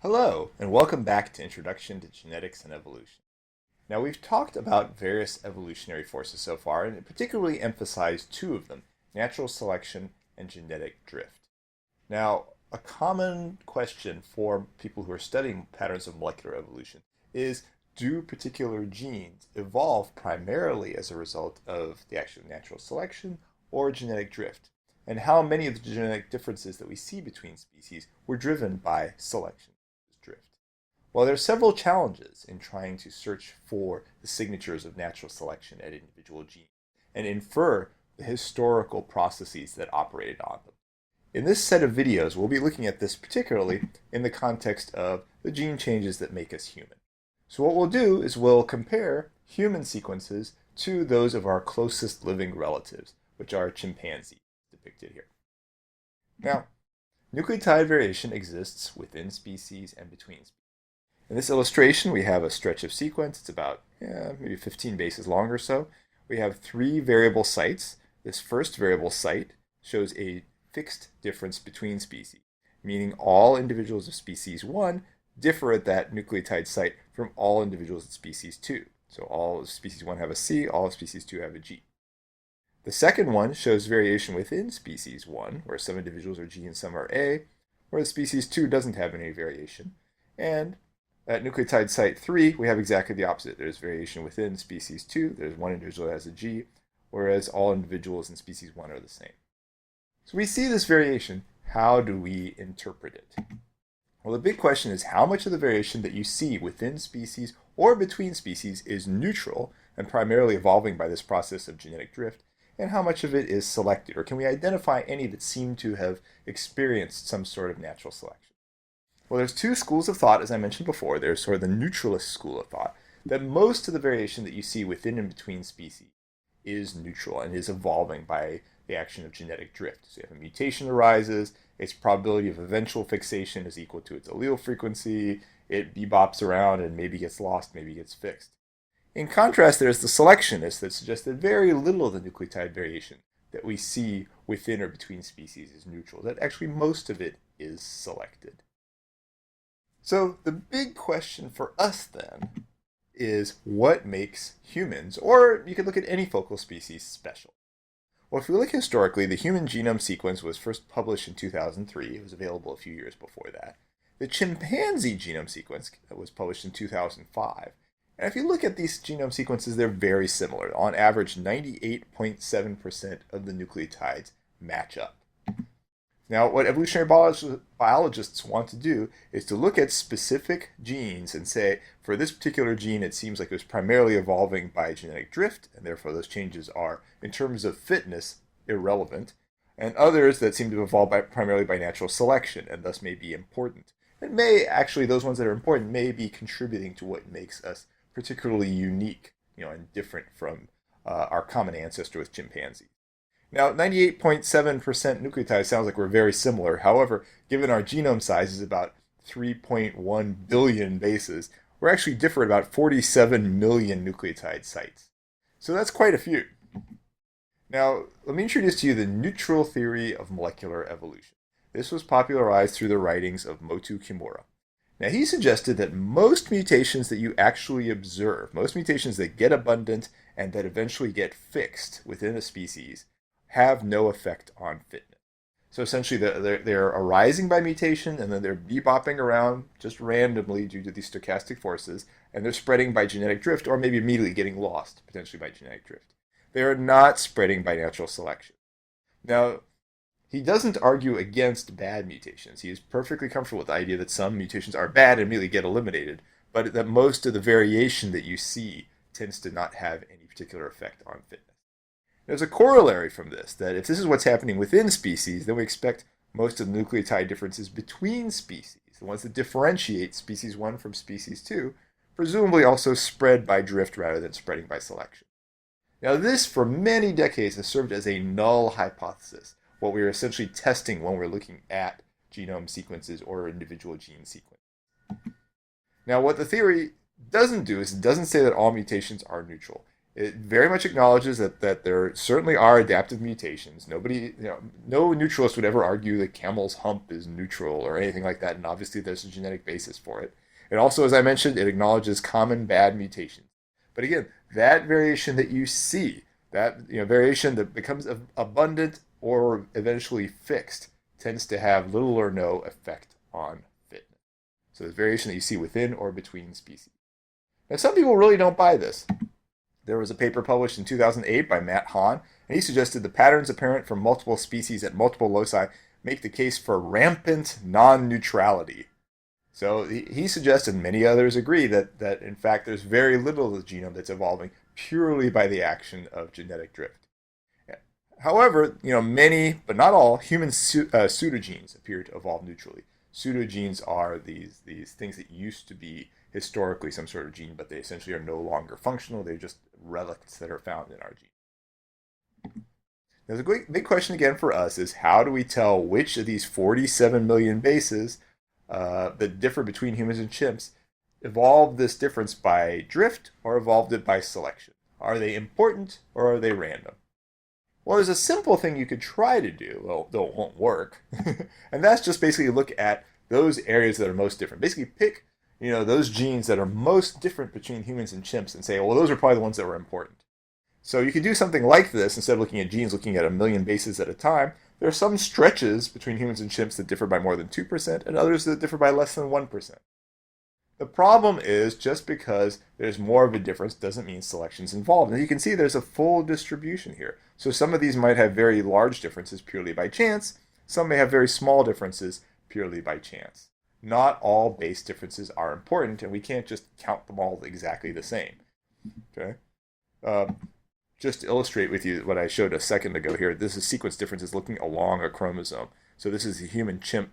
Hello, and welcome back to Introduction to Genetics and Evolution. Now, we've talked about various evolutionary forces so far, and particularly emphasized two of them, natural selection and genetic drift. Now, a common question for people who are studying patterns of molecular evolution is, do particular genes evolve primarily as a result of the action of natural selection or genetic drift? And how many of the genetic differences that we see between species were driven by selection drift? Well, there are several challenges in trying to search for the signatures of natural selection at individual genes and infer the historical processes that operated on them. In this set of videos, we'll be looking at this particularly in the context of the gene changes that make us human. So what we'll do is we'll compare human sequences to those of our closest living relatives, which are chimpanzees, depicted here. Now, nucleotide variation exists within species and between species. In this illustration, we have a stretch of sequence. It's about maybe 15 bases long or so. We have three variable sites. This first variable site shows a fixed difference between species, meaning all individuals of species 1 differ at that nucleotide site from all individuals of species 2. So all of species 1 have a C, all of species 2 have a G. The second one shows variation within species 1, where some individuals are G and some are A, whereas species 2 doesn't have any variation. And at nucleotide site 3, we have exactly the opposite. There's variation within species 2. There's one individual that has a G, whereas all individuals in species 1 are the same. So we see this variation. How do we interpret it? Well, the big question is how much of the variation that you see within species or between species is neutral and primarily evolving by this process of genetic drift, and how much of it is selected, or can we identify any that seem to have experienced some sort of natural selection? Well, there's two schools of thought, as I mentioned before. There's sort of the neutralist school of thought, that most of the variation that you see within and between species is neutral and is evolving by the action of genetic drift. So if a mutation arises, its probability of eventual fixation is equal to its allele frequency, it bebops around and maybe gets lost, maybe gets fixed. In contrast, there's the selectionists that suggest that very little of the nucleotide variation that we see within or between species is neutral, that actually most of it is selected. So the big question for us then is what makes humans, or you could look at any focal species, special? Well, if we look historically, the human genome sequence was first published in 2003. It was available a few years before that. The chimpanzee genome sequence was published in 2005. And if you look at these genome sequences, they're very similar. On average, 98.7% of the nucleotides match up. Now, what evolutionary biologists want to do is to look at specific genes and say, for this particular gene, it seems like it was primarily evolving by genetic drift, and therefore those changes are, in terms of fitness, irrelevant, and others that seem to evolve primarily by natural selection, and thus may be important. And may, actually, those ones that are important may be contributing to what makes us particularly unique, and different from our common ancestor with chimpanzees. Now, 98.7% nucleotide sounds like we're very similar. However, given our genome size is about 3.1 billion bases, we're actually different about 47 million nucleotide sites. So that's quite a few. Now, let me introduce to you the neutral theory of molecular evolution. This was popularized through the writings of Motoo Kimura. Now, he suggested that most mutations that you actually observe, most mutations that get abundant and that eventually get fixed within a species, have no effect on fitness. So essentially, they're arising by mutation, and then they're bebopping around just randomly due to these stochastic forces, and they're spreading by genetic drift, or maybe immediately getting lost, potentially by genetic drift. They are not spreading by natural selection. Now, he doesn't argue against bad mutations. He is perfectly comfortable with the idea that some mutations are bad and immediately get eliminated, but that most of the variation that you see tends to not have any particular effect on fitness. There's a corollary from this, that if this is what's happening within species, then we expect most of the nucleotide differences between species, the ones that differentiate species 1 from species 2, presumably also spread by drift rather than spreading by selection. Now this, for many decades, has served as a null hypothesis, what we are essentially testing when we're looking at genome sequences or individual gene sequences. Now what the theory doesn't do is it doesn't say that all mutations are neutral. It very much acknowledges that there certainly are adaptive mutations. Nobody, no neutralist would ever argue that camel's hump is neutral or anything like that, and obviously there's a genetic basis for it. It also, as I mentioned, it acknowledges common bad mutations. But again, that variation that you see, that variation that becomes abundant or eventually fixed, tends to have little or no effect on fitness. So there's variation that you see within or between species. Now, some people really don't buy this. There was a paper published in 2008 by Matt Hahn, and he suggested the patterns apparent from multiple species at multiple loci make the case for rampant non-neutrality. So he suggests, and many others agree, that in fact there's very little of the genome that's evolving purely by the action of genetic drift. However, many, but not all, human pseudogenes appear to evolve neutrally. Pseudogenes are these things that used to be historically some sort of gene, but they essentially are no longer functional. They're just relics that are found in our gene. Now, the big question again for us is, how do we tell which of these 47 million bases that differ between humans and chimps evolved this difference by drift or evolved it by selection? Are they important or are they random? Well, there's a simple thing you could try to do, though it won't work, and that's just basically look at those areas that are most different. Basically pick those genes that are most different between humans and chimps and say, well, those are probably the ones that were important. So you could do something like this instead of looking at genes, looking at a million bases at a time. There are some stretches between humans and chimps that differ by more than 2% and others that differ by less than 1%. The problem is just because there's more of a difference doesn't mean selection's involved. And you can see there's a full distribution here. So some of these might have very large differences purely by chance. Some may have very small differences purely by chance. Not all base differences are important, and we can't just count them all exactly the same. Okay. Just to illustrate with you what I showed a second ago here, this is sequence differences looking along a chromosome. So this is the human-chimp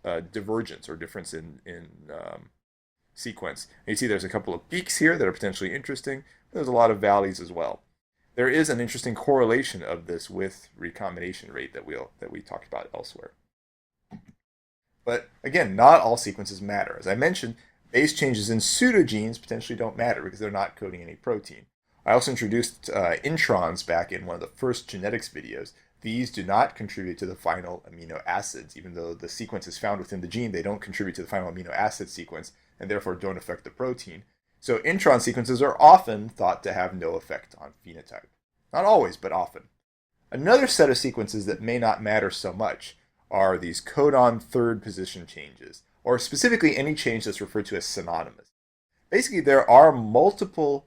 divergence or difference in sequence. And you see there's a couple of peaks here that are potentially interesting. There's a lot of valleys as well. There is an interesting correlation of this with recombination rate that we talked about elsewhere. But again, not all sequences matter. As I mentioned, base changes in pseudogenes potentially don't matter because they're not coding any protein. I also introduced introns back in one of the first genetics videos. These do not contribute to the final amino acids. Even though the sequence is found within the gene, they don't contribute to the final amino acid sequence and therefore don't affect the protein. So intron sequences are often thought to have no effect on phenotype. Not always, but often. Another set of sequences that may not matter so much are these codon third position changes, or specifically any change that's referred to as synonymous. Basically, there are multiple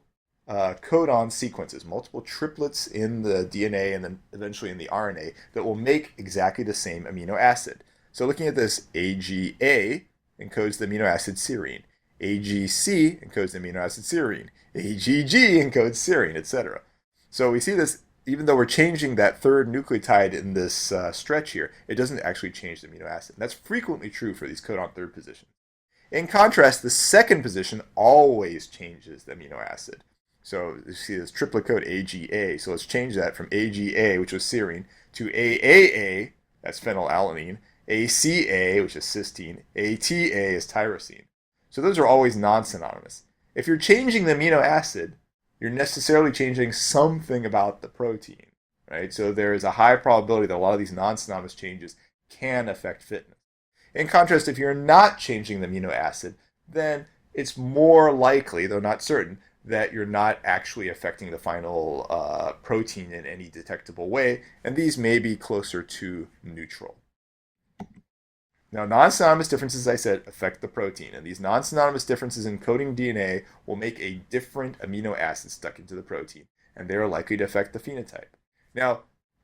codon sequences, multiple triplets in the DNA and then eventually in the RNA that will make exactly the same amino acid. So looking at this, AGA encodes the amino acid serine, AGC encodes the amino acid serine, AGG encodes serine, etc. So we see this. Even though we're changing that third nucleotide in this stretch here, it doesn't actually change the amino acid. And that's frequently true for these codon third positions. In contrast, the second position always changes the amino acid. So you see this triplet code AGA. So let's change that from AGA, which was serine, to AAA, that's phenylalanine, ACA, which is cysteine, ATA is tyrosine. So those are always non-synonymous. If you're changing the amino acid, you're necessarily changing something about the protein, right? So there is a high probability that a lot of these non-synonymous changes can affect fitness. In contrast, if you're not changing the amino acid, then it's more likely, though not certain, that you're not actually affecting the final protein in any detectable way, and these may be closer to neutral. Now, non-synonymous differences, as I said, affect the protein, and these non-synonymous differences in coding DNA will make a different amino acid stuck into the protein, and they are likely to affect the phenotype. Now,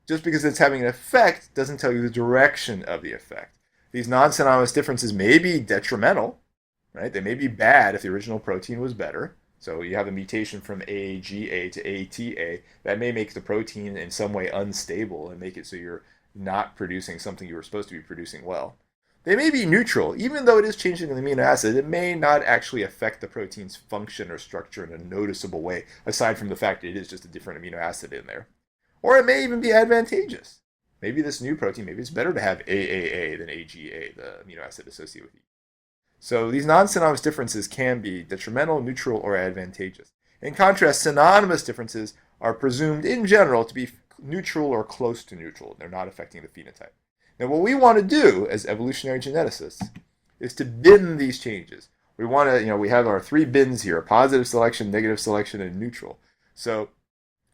just because it's having an effect doesn't tell you the direction of the effect. These non-synonymous differences may be detrimental, right? They may be bad if the original protein was better. So you have a mutation from AGA to ATA that may make the protein in some way unstable and make it so you're not producing something you were supposed to be producing well. They may be neutral. Even though it is changing the amino acid, it may not actually affect the protein's function or structure in a noticeable way, aside from the fact that it is just a different amino acid in there. Or it may even be advantageous. Maybe this new protein, maybe it's better to have AAA than AGA, the amino acid associated with it. So these non-synonymous differences can be detrimental, neutral, or advantageous. In contrast, synonymous differences are presumed in general to be neutral or close to neutral. They're not affecting the phenotype. Now, what we want to do as evolutionary geneticists is to bin these changes. We want to, we have our 3 bins here: positive selection, negative selection, and neutral. So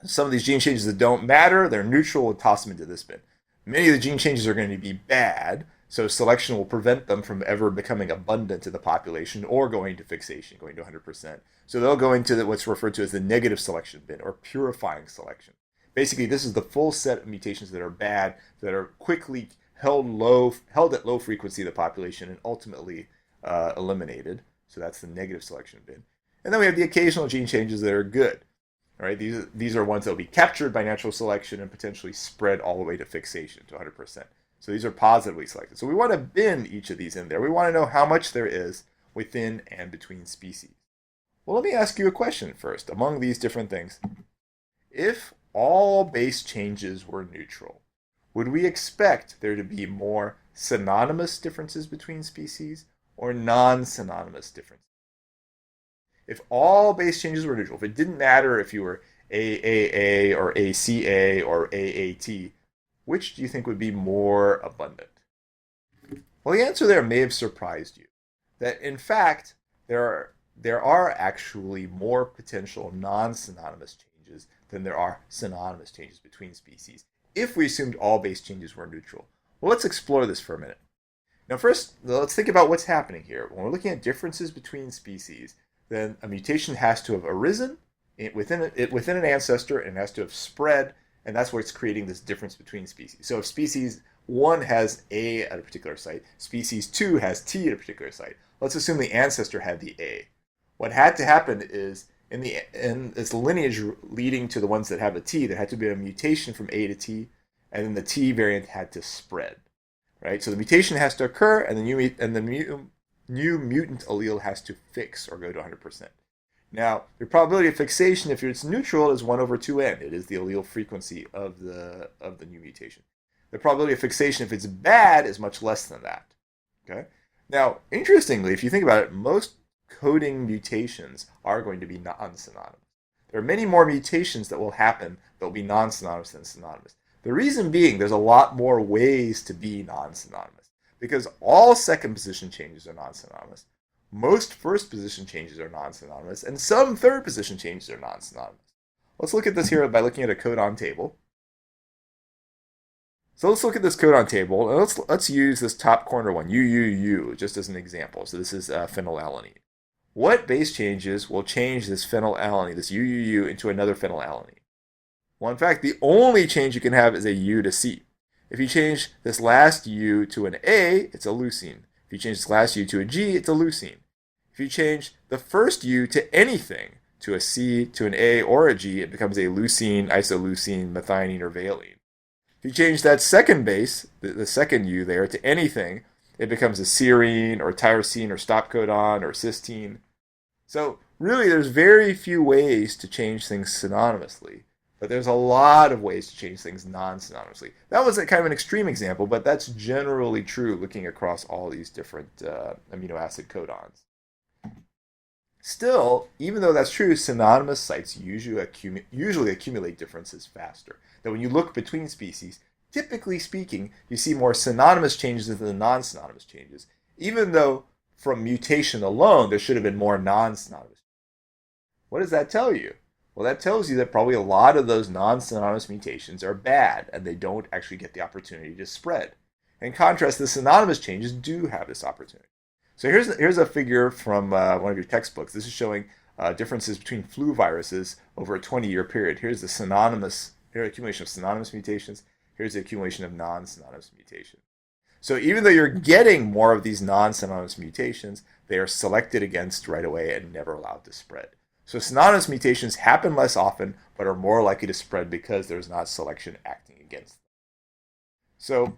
some of these gene changes that don't matter, they're neutral, we'll toss them into this bin. Many of the gene changes are going to be bad, so selection will prevent them from ever becoming abundant in the population or going to fixation, going to 100%. So they'll go into what's referred to as the negative selection bin, or purifying selection. Basically, this is the full set of mutations that are bad, that are quickly held at low frequency of the population and ultimately eliminated. So that's the negative selection bin. And then we have the occasional gene changes that are good. All right, these are ones that will be captured by natural selection and potentially spread all the way to fixation, to 100%. So these are positively selected. So we want to bin each of these in there. We want to know how much there is within and between species. Well, let me ask you a question first. Among these different things, if all base changes were neutral, would we expect there to be more synonymous differences between species or non-synonymous differences? If all base changes were neutral, if it didn't matter if you were AAA or ACA or AAT, which do you think would be more abundant? Well, the answer there may have surprised you. That in fact, there are actually more potential non-synonymous changes than there are synonymous changes between species, if we assumed all base changes were neutral. Well, let's explore this for a minute. Now first, let's think about what's happening here. When we're looking at differences between species, then a mutation has to have arisen within an ancestor and has to have spread, and that's where it's creating this difference between species. So if species 1 has A at a particular site, species 2 has T at a particular site. Let's assume the ancestor had the A. What had to happen is, in this lineage leading to the ones that have a T, there had to be a mutation from A to T, and then the T variant had to spread. Right? So the mutation has to occur, and the new mutant allele has to fix or go to 100%. Now, the probability of fixation, if it's neutral, is 1 over 2n. It is the allele frequency of the new mutation. The probability of fixation, if it's bad, is much less than that. Okay? Now, interestingly, if you think about it, most coding mutations are going to be non-synonymous. There are many more mutations that will happen that will be non-synonymous than synonymous. The reason being, there's a lot more ways to be non-synonymous, because all second position changes are non-synonymous, most first position changes are non-synonymous, and some third position changes are non-synonymous. Let's look at this here by looking at a codon table. So let's look at this codon table, and let's use this top corner one, UUU, just as an example. So this is phenylalanine. What base changes will change this phenylalanine, this UUU, into another phenylalanine? Well, in fact, the only change you can have is a U to C. If you change this last U to an A, it's a leucine. If you change this last U to a G, it's a leucine. If you change the first U to anything, to a C, to an A, or a G, it becomes a leucine, isoleucine, methionine, or valine. If you change that second base, the second U there, to anything, it becomes a serine, or tyrosine, or stop codon, or cysteine. So really, there's very few ways to change things synonymously. But there's a lot of ways to change things non-synonymously. That was a kind of an extreme example, but that's generally true looking across all these different amino acid codons. Still, even though that's true, synonymous sites usually accumulate differences faster. That when you look between species, typically speaking, you see more synonymous changes than non-synonymous changes, even though from mutation alone, there should have been more non-synonymous. What does that tell you? Well, that tells you that probably a lot of those non-synonymous mutations are bad, and they don't actually get the opportunity to spread. In contrast, the synonymous changes do have this opportunity. So here's a figure from one of your textbooks. This is showing differences between flu viruses over a 20-year period. Here's the accumulation of synonymous mutations. Here's the accumulation of non-synonymous mutations. So even though you're getting more of these non-synonymous mutations, they are selected against right away and never allowed to spread. So synonymous mutations happen less often, but are more likely to spread because there's not selection acting against them. So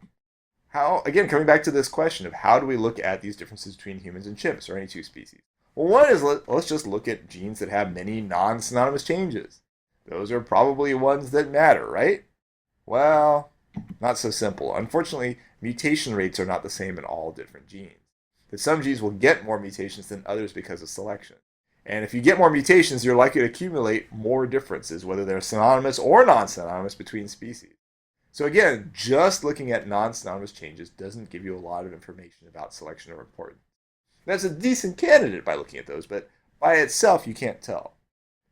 again, coming back to this question of how do we look at these differences between humans and chimps or any two species? Well, one is let's just look at genes that have many non-synonymous changes. Those are probably ones that matter, right? Well, not so simple. Unfortunately, mutation rates are not the same in all different genes. That some genes will get more mutations than others because of selection. And if you get more mutations, you're likely to accumulate more differences, whether they're synonymous or non-synonymous between species. So again, just looking at non-synonymous changes doesn't give you a lot of information about selection or importance. That's a decent candidate by looking at those, but by itself, you can't tell.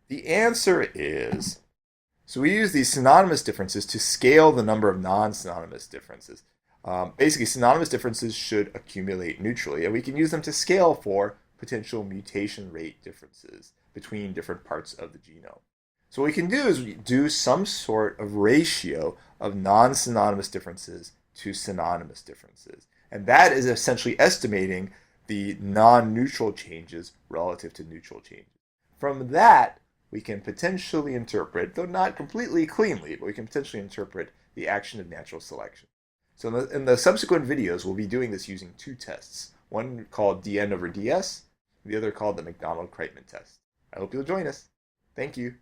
The answer is, so we use these synonymous differences to scale the number of non-synonymous differences. Basically, synonymous differences should accumulate neutrally, and we can use them to scale for potential mutation rate differences between different parts of the genome. So what we can do is do some sort of ratio of non-synonymous differences to synonymous differences. And that is essentially estimating the non-neutral changes relative to neutral changes. From that, we can potentially interpret, though not completely cleanly, but we can potentially interpret the action of natural selection. So in the subsequent videos, we'll be doing this using two tests, one called dn over ds, the other called the McDonald-Kreitman test. I hope you'll join us. Thank you.